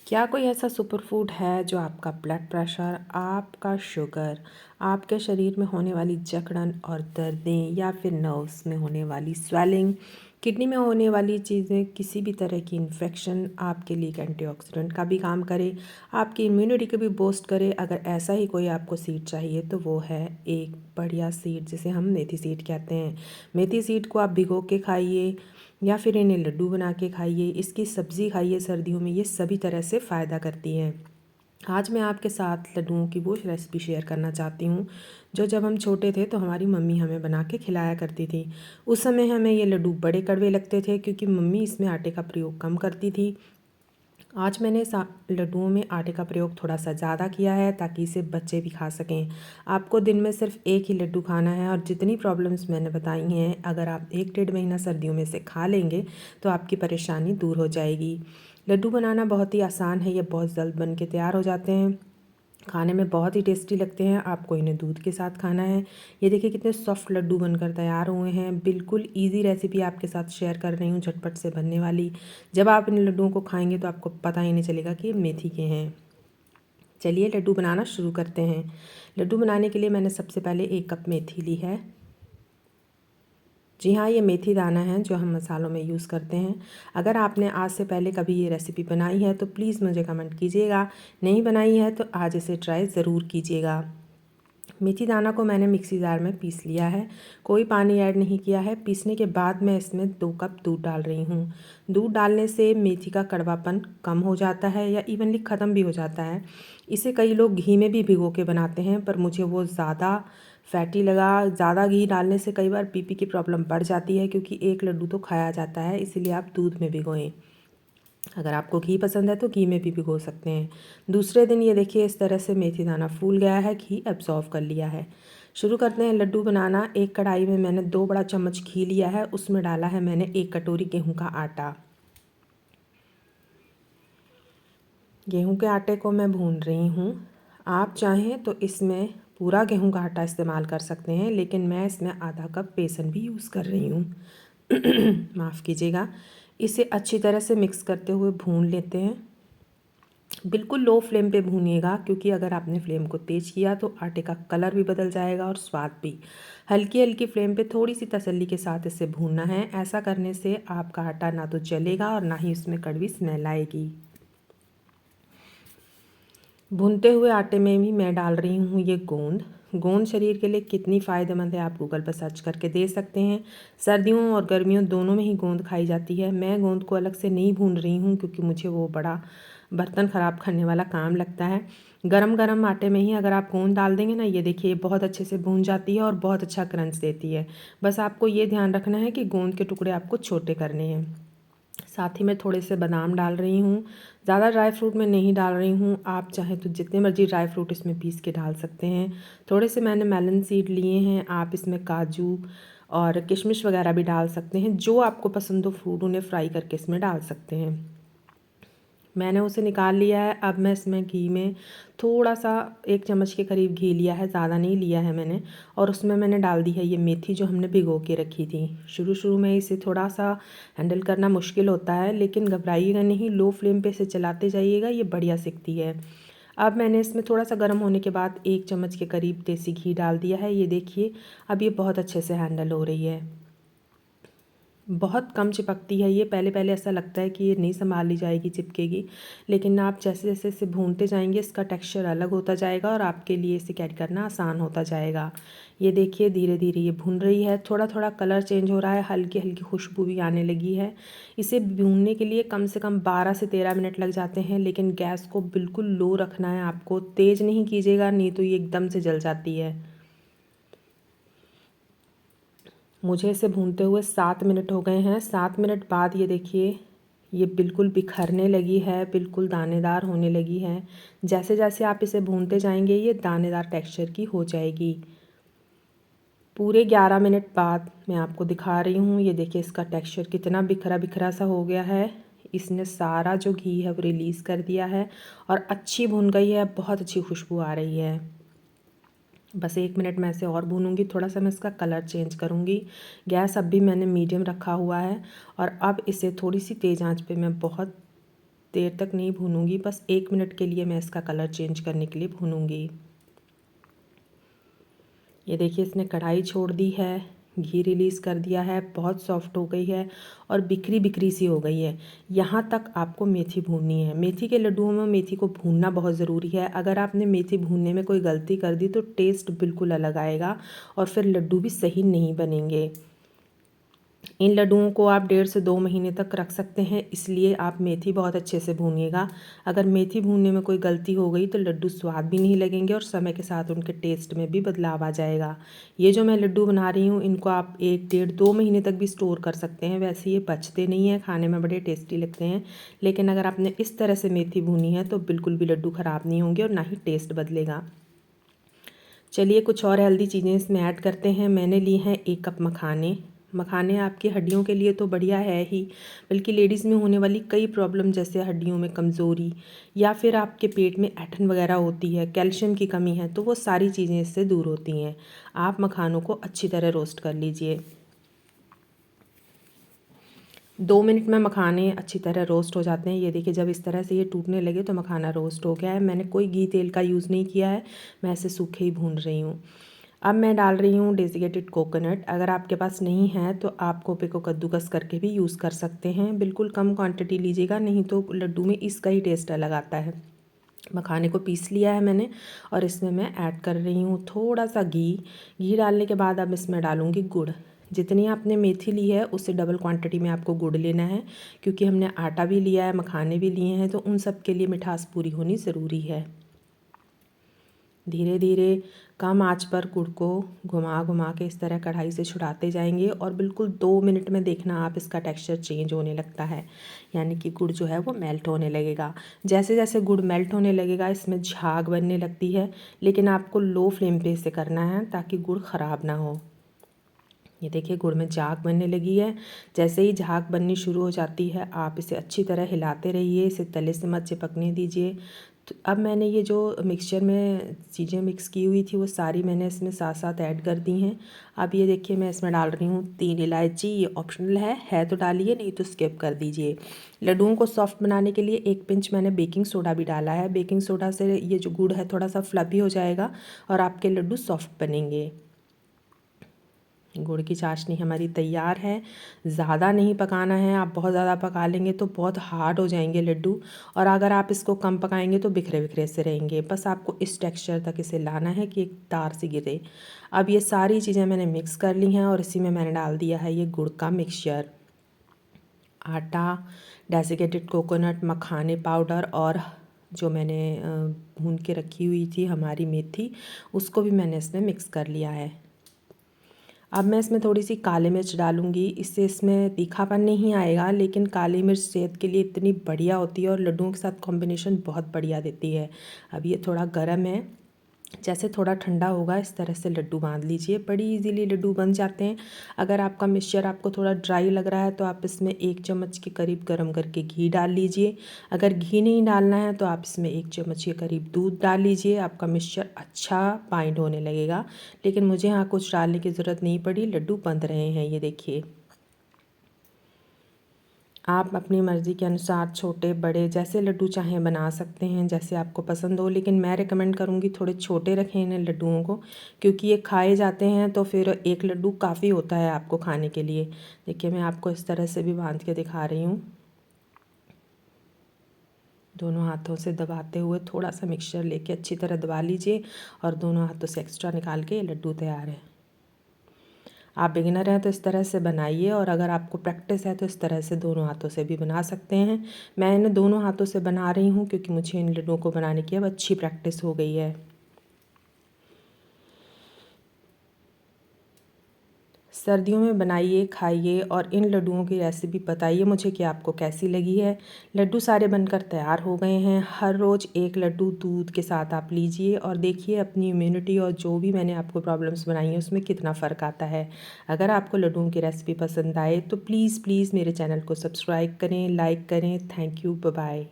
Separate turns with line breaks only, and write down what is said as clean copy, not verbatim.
क्या कोई ऐसा सुपर फूड है जो आपका ब्लड प्रेशर, आपका शुगर, आपके शरीर में होने वाली जकड़न और दर्दें या फिर नर्व्स में होने वाली स्वेलिंग, किडनी में होने वाली चीज़ें, किसी भी तरह की इन्फेक्शन आपके लिए एक एंटीऑक्सीडेंट का भी काम करे, आपकी इम्यूनिटी को भी बूस्ट करे? अगर ऐसा ही कोई आपको सीड चाहिए तो वो है एक बढ़िया सीड जिसे हम मेथी सीड कहते हैं। मेथी सीड को आप भिगो के खाइए या फिर इन्हें लड्डू बना के खाइए, इसकी सब्ज़ी खाइए, सर्दियों में ये सभी तरह से फ़ायदा करती हैं। आज मैं आपके साथ लड्डुओं की वो रेसिपी शेयर करना चाहती हूँ जो जब हम छोटे थे तो हमारी मम्मी हमें बना के खिलाया करती थी। उस समय हमें ये लड्डू बड़े कड़वे लगते थे क्योंकि मम्मी इसमें आटे का प्रयोग कम करती थी। आज मैंने लड्डुओं में आटे का प्रयोग थोड़ा सा ज़्यादा किया है ताकि इसे बच्चे भी खा सकें। आपको दिन में सिर्फ एक ही लड्डू खाना है और जितनी प्रॉब्लम्स मैंने बताई हैं अगर आप 1 डेढ़ महीना सर्दियों में से खा लेंगे तो आपकी परेशानी दूर हो जाएगी। लड्डू बनाना बहुत ही आसान है, ये बहुत जल्द बन के तैयार हो जाते हैं, खाने में बहुत ही टेस्टी लगते हैं। आपको इन्हें दूध के साथ खाना है। ये देखिए कितने सॉफ्ट लड्डू बनकर तैयार हुए हैं। बिल्कुल इजी रेसिपी आपके साथ शेयर कर रही हूँ, झटपट से बनने वाली। जब आप इन लड्डुओं को खाएंगे तो आपको पता ही नहीं चलेगा कि ये मेथी के हैं। चलिए लड्डू बनाना शुरू करते हैं। लड्डू बनाने के लिए मैंने सबसे पहले 1 कप मेथी ली है। जी हाँ, ये मेथी दाना है जो हम मसालों में यूज़ करते हैं। अगर आपने आज से पहले कभी ये रेसिपी बनाई है तो प्लीज़ मुझे कमेंट कीजिएगा, नहीं बनाई है तो आज इसे ट्राई ज़रूर कीजिएगा। मेथी दाना को मैंने मिक्सी जार में पीस लिया है, कोई पानी ऐड नहीं किया है। पीसने के बाद मैं इसमें 2 कप दूध डाल रही हूँ। दूध डालने से मेथी का कड़वापन कम हो जाता है या इवनली ख़त्म भी हो जाता है। इसे कई लोग घी में भी भिगो के बनाते हैं पर मुझे वो ज़्यादा फैटी लगा। ज़्यादा घी डालने से कई बार बीपी की प्रॉब्लम बढ़ जाती है क्योंकि एक लड्डू तो खाया जाता है, इसीलिए आप दूध में भिगोएं। अगर आपको घी पसंद है तो घी में भी भिगो सकते हैं। दूसरे दिन ये देखिए इस तरह से मेथी दाना फूल गया है, घी एब्जॉर्व कर लिया है। शुरू करते हैं लड्डू बनाना। एक कढ़ाई में मैंने 2 बड़ा चम्मच घी लिया है, उसमें डाला है मैंने 1 कटोरी गेहूं का आटा। गेहूं के आटे को मैं भून रही हूँ। आप चाहें तो इसमें पूरा गेहूं का आटा इस्तेमाल कर सकते हैं, लेकिन मैं इसमें आधा कप बेसन भी यूज़ कर रही हूँ। माफ़ कीजिएगा। इसे अच्छी तरह से मिक्स करते हुए भून लेते हैं। बिल्कुल लो फ्लेम पे भूनिएगा क्योंकि अगर आपने फ्लेम को तेज़ किया तो आटे का कलर भी बदल जाएगा और स्वाद भी। हल्की हल्की फ्लेम पे थोड़ी सी तसल्ली के साथ इसे भूनना है। ऐसा करने से आपका आटा ना तो जलेगा और ना ही उसमें कड़वी स्मेल आएगी। भुनते हुए आटे में भी मैं डाल रही हूँ ये गोंद। गोंद शरीर के लिए कितनी फ़ायदेमंद है आप गूगल पर सर्च करके दे सकते हैं। सर्दियों और गर्मियों दोनों में ही गोंद खाई जाती है। मैं गोंद को अलग से नहीं भून रही हूँ क्योंकि मुझे वो बड़ा बर्तन ख़राब करने वाला काम लगता है। गरम गरम आटे में ही अगर आप गोंद डाल देंगे ना, ये देखिए बहुत अच्छे से भून जाती है और बहुत अच्छा क्रंच देती है। बस आपको ये ध्यान रखना है कि गोंद के टुकड़े आपको छोटे करने हैं। साथ ही मैं थोड़े से बादाम डाल रही हूँ। ज़्यादा ड्राई फ्रूट मैं नहीं डाल रही हूँ, आप चाहें तो जितने मर्जी ड्राई फ्रूट इसमें पीस के डाल सकते हैं। थोड़े से मैंने मेलन सीड लिए हैं, आप इसमें काजू और किशमिश वगैरह भी डाल सकते हैं। जो आपको पसंद हो फ्रूट उन्हें फ्राई करके इसमें डाल सकते हैं। मैंने उसे निकाल लिया है। अब मैं इसमें घी में थोड़ा सा 1 चम्मच के करीब घी लिया है, ज़्यादा नहीं लिया है मैंने। और उसमें मैंने डाल दी है ये मेथी जो हमने भिगो के रखी थी। शुरू शुरू में इसे थोड़ा सा हैंडल करना मुश्किल होता है, लेकिन घबराइएगा नहीं, लो फ्लेम पे इसे चलाते जाइएगा, ये बढ़िया सिकती है। अब मैंने इसमें थोड़ा सा गर्म होने के बाद 1 चम्मच के करीब देसी घी डाल दिया है। ये देखिए अब ये बहुत अच्छे से हैंडल हो रही है। बहुत कम चिपकती है ये। पहले पहले ऐसा लगता है कि ये नहीं संभाली जाएगी, चिपकेगी, लेकिन आप जैसे जैसे इसे भूनते जाएंगे इसका टेक्सचर अलग होता जाएगा और आपके लिए इसे कैरी करना आसान होता जाएगा। ये देखिए धीरे धीरे ये भून रही है, थोड़ा थोड़ा कलर चेंज हो रहा है, हल्की हल्की खुशबू भी आने लगी है। इसे भूनने के लिए कम से कम 12 से 13 मिनट लग जाते हैं, लेकिन गैस को बिल्कुल लो रखना है आपको, तेज़ नहीं कीजिएगा नहीं तो ये एकदम से जल जाती है। मुझे इसे भूनते हुए 7 मिनट हो गए हैं। 7 मिनट बाद ये देखिए ये बिल्कुल बिखरने लगी है, बिल्कुल दानेदार होने लगी है। जैसे जैसे आप इसे भूनते जाएंगे ये दानेदार टेक्सचर की हो जाएगी। पूरे 11 मिनट बाद मैं आपको दिखा रही हूँ। ये देखिए इसका टेक्सचर कितना बिखरा बिखरा सा हो गया है। इसने सारा जो घी है वो रिलीज़ कर दिया है और अच्छी भुन गई है, बहुत अच्छी खुशबू आ रही है। बस 1 मिनट मैं इसे और भूनूंगी, थोड़ा सा मैं इसका कलर चेंज करूंगी। गैस अब भी मैंने मीडियम रखा हुआ है और अब इसे थोड़ी सी तेज़ आंच पे मैं बहुत देर तक नहीं भूनूंगी, बस 1 मिनट के लिए मैं इसका कलर चेंज करने के लिए भूनूंगी। ये देखिए इसने कढ़ाई छोड़ दी है, घी रिलीज़ कर दिया है, बहुत सॉफ्ट हो गई है और बिखरी बिखरी सी हो गई है। यहाँ तक आपको मेथी भूननी है। मेथी के लड्डुओं में मेथी को भूनना बहुत ज़रूरी है। अगर आपने मेथी भूनने में कोई गलती कर दी तो टेस्ट बिल्कुल अलग आएगा और फिर लड्डू भी सही नहीं बनेंगे। इन लड्डुओं को आप 1.5 से 2 महीने तक रख सकते हैं, इसलिए आप मेथी बहुत अच्छे से भूनिएगा। अगर मेथी भूनने में कोई गलती हो गई तो लड्डू स्वाद भी नहीं लगेंगे और समय के साथ उनके टेस्ट में भी बदलाव आ जाएगा। ये जो मैं लड्डू बना रही हूँ इनको आप 1, 1.5, 2 महीने तक भी स्टोर कर सकते हैं। वैसे ये बचते नहीं हैं, खाने में बड़े टेस्टी लगते हैं, लेकिन अगर आपने इस तरह से मेथी भूनी है तो बिल्कुल भी लड्डू ख़राब नहीं होंगे और ना ही टेस्ट बदलेगा। चलिए कुछ और हेल्दी चीज़ें इसमें ऐड करते हैं। मैंने ली हैं 1 कप मखाने। मखाने आपकी हड्डियों के लिए तो बढ़िया है ही, बल्कि लेडीज़ में होने वाली कई प्रॉब्लम जैसे हड्डियों में कमज़ोरी या फिर आपके पेट में ऐंठन वगैरह होती है, कैल्शियम की कमी है, तो वो सारी चीज़ें इससे दूर होती हैं। आप मखानों को अच्छी तरह रोस्ट कर लीजिए। 2 मिनट में मखाने अच्छी तरह रोस्ट हो जाते हैं। ये देखिए जब इस तरह से ये टूटने लगे तो मखाना रोस्ट हो गया है। मैंने कोई घी तेल का यूज़ नहीं किया है, मैं ऐसे सूखे ही भून रही हूँ। अब मैं डाल रही हूँ डेसिकेटेड कोकोनट। अगर आपके पास नहीं है तो आप खोपे को कद्दूकस करके भी यूज़ कर सकते हैं। बिल्कुल कम क्वांटिटी लीजिएगा, नहीं तो लड्डू में इसका ही टेस्ट अलग आता है। मखाने को पीस लिया है मैंने और इसमें मैं ऐड कर रही हूँ थोड़ा सा घी। घी डालने के बाद अब इसमें डालूँगी गुड़। जितनी आपने मेथी ली है उससे डबल क्वांटिटी में आपको गुड़ लेना है, क्योंकि हमने आटा भी लिया है, मखाने भी लिए हैं, तो उन सब के लिए मिठास पूरी होनी ज़रूरी है। धीरे धीरे कम आंच पर गुड़ को घुमा घुमा के इस तरह कढ़ाई से छुड़ाते जाएंगे और बिल्कुल 2 मिनट में देखना आप इसका टेक्सचर चेंज होने लगता है, यानी कि गुड़ जो है वो मेल्ट होने लगेगा। जैसे जैसे गुड़ मेल्ट होने लगेगा इसमें झाग बनने लगती है, लेकिन आपको लो फ्लेम पे इसे करना है ताकि गुड़ ख़राब ना हो। ये देखिए गुड़ में झाग बनने लगी है। जैसे ही झाग बननी शुरू हो जाती है आप इसे अच्छी तरह हिलाते रहिए, इसे तले से मत चिपकने दीजिए। तो अब मैंने ये जो मिक्सचर में चीज़ें मिक्स की हुई थी वो सारी मैंने इसमें साथ साथ ऐड कर दी हैं। अब ये देखिए मैं इसमें डाल रही हूँ 3 इलायची। ये ऑप्शनल है तो डालिए, नहीं तो स्किप कर दीजिए। लड्डुओं को सॉफ्ट बनाने के लिए 1 पिंच मैंने बेकिंग सोडा भी डाला है। बेकिंग सोडा से ये जो गुड़ है थोड़ा सा फ्लफी हो जाएगा और आपके लड्डू सॉफ्ट बनेंगे। गुड़ की चाशनी हमारी तैयार है। ज़्यादा नहीं पकाना है, आप बहुत ज़्यादा पका लेंगे तो बहुत हार्ड हो जाएंगे लड्डू, और अगर आप इसको कम पकाएंगे तो बिखरे बिखरे से रहेंगे। बस आपको इस टेक्सचर तक इसे लाना है कि एक तार सी गिरे। अब ये सारी चीज़ें मैंने मिक्स कर ली हैं और इसी में मैंने डाल दिया है ये गुड़ का मिक्सचर। आटा, डेसिकेटेड कोकोनट, मखाने पाउडर और जो मैंने भून के रखी हुई थी हमारी मेथी, उसको भी मैंने इसमें मिक्स कर लिया है। अब मैं इसमें थोड़ी सी काली मिर्च डालूँगी, इससे इसमें तीखापन नहीं आएगा, लेकिन काली मिर्च सेहत के लिए इतनी बढ़िया होती है और लड्डुओं के साथ कॉम्बिनेशन बहुत बढ़िया देती है। अब ये थोड़ा गर्म है, जैसे थोड़ा ठंडा होगा इस तरह से लड्डू बांध लीजिए, बड़ी इजीली लड्डू बन जाते हैं। अगर आपका मिक्सचर आपको थोड़ा ड्राई लग रहा है तो आप इसमें 1 चम्मच के करीब गर्म करके घी डाल लीजिए। अगर घी नहीं डालना है तो आप इसमें 1 चम्मच के करीब दूध डाल लीजिए। आपका मिक्सचर अच्छा बाइंड होने लगेगा, लेकिन मुझे यहाँ कुछ डालने की ज़रूरत नहीं पड़ी, लड्डू बंध रहे हैं। ये देखिए आप अपनी मर्ज़ी के अनुसार छोटे बड़े जैसे लड्डू चाहें बना सकते हैं, जैसे आपको पसंद हो, लेकिन मैं रिकमेंड करूँगी थोड़े छोटे रखें इन लड्डुओं को, क्योंकि ये खाए जाते हैं तो फिर एक लड्डू काफ़ी होता है आपको खाने के लिए। देखिए मैं आपको इस तरह से भी बांध के दिखा रही हूँ। दोनों हाथों से दबाते हुए थोड़ा सा मिक्सचर लेके अच्छी तरह दबा लीजिए और दोनों हाथों से एक्स्ट्रा निकाल के ये लड्डू तैयार है। आप बिगिनर हैं तो इस तरह से बनाइए, और अगर आपको प्रैक्टिस है तो इस तरह से दोनों हाथों से भी बना सकते हैं। मैं इन्हें दोनों हाथों से बना रही हूँ क्योंकि मुझे इन लड्डुओं को बनाने की अब अच्छी प्रैक्टिस हो गई है। सर्दियों में बनाइए, खाइए और इन लड्डुओं की रेसिपी बताइए मुझे कि आपको कैसी लगी है। लड्डू सारे बनकर तैयार हो गए हैं। हर रोज़ एक लड्डू दूध के साथ आप लीजिए और देखिए अपनी इम्यूनिटी और जो भी मैंने आपको प्रॉब्लम्स बनाई हैं उसमें कितना फ़र्क आता है। अगर आपको लड्डुओं की रेसिपी पसंद आए तो प्लीज़ प्लीज़ मेरे चैनल को सब्सक्राइब करें, लाइक करें। Thank you, bye bye.